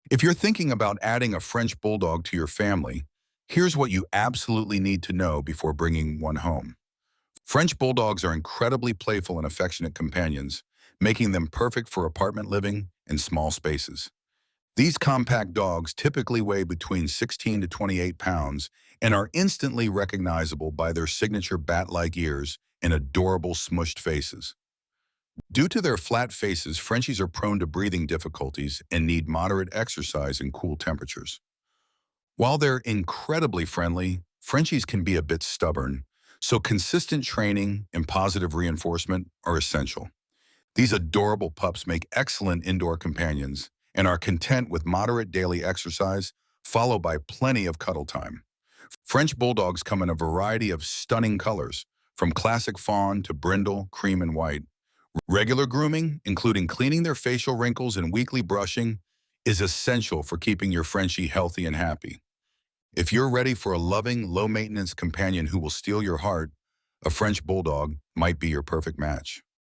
If you're thinking about adding a French Bulldog to your family, here's what you absolutely need to know before bringing one home. French Bulldogs are incredibly playful and affectionate companions, making them perfect for apartment living and small spaces. These compact dogs typically weigh between 16 to 28 pounds and are instantly recognizable by their signature bat-like ears and adorable smushed faces. Due to their flat faces, Frenchies are prone to breathing difficulties and need moderate exercise in cool temperatures. While they're incredibly friendly, Frenchies can be a bit stubborn, so consistent training and positive reinforcement are essential. These adorable pups make excellent indoor companions and are content with moderate daily exercise, followed by plenty of cuddle time. French Bulldogs come in a variety of stunning colors, from classic fawn to brindle, cream, and white. Regular grooming, including cleaning their facial wrinkles and weekly brushing, is essential for keeping your Frenchie healthy and happy. If you're ready for a loving, low-maintenance companion who will steal your heart, a French Bulldog might be your perfect match.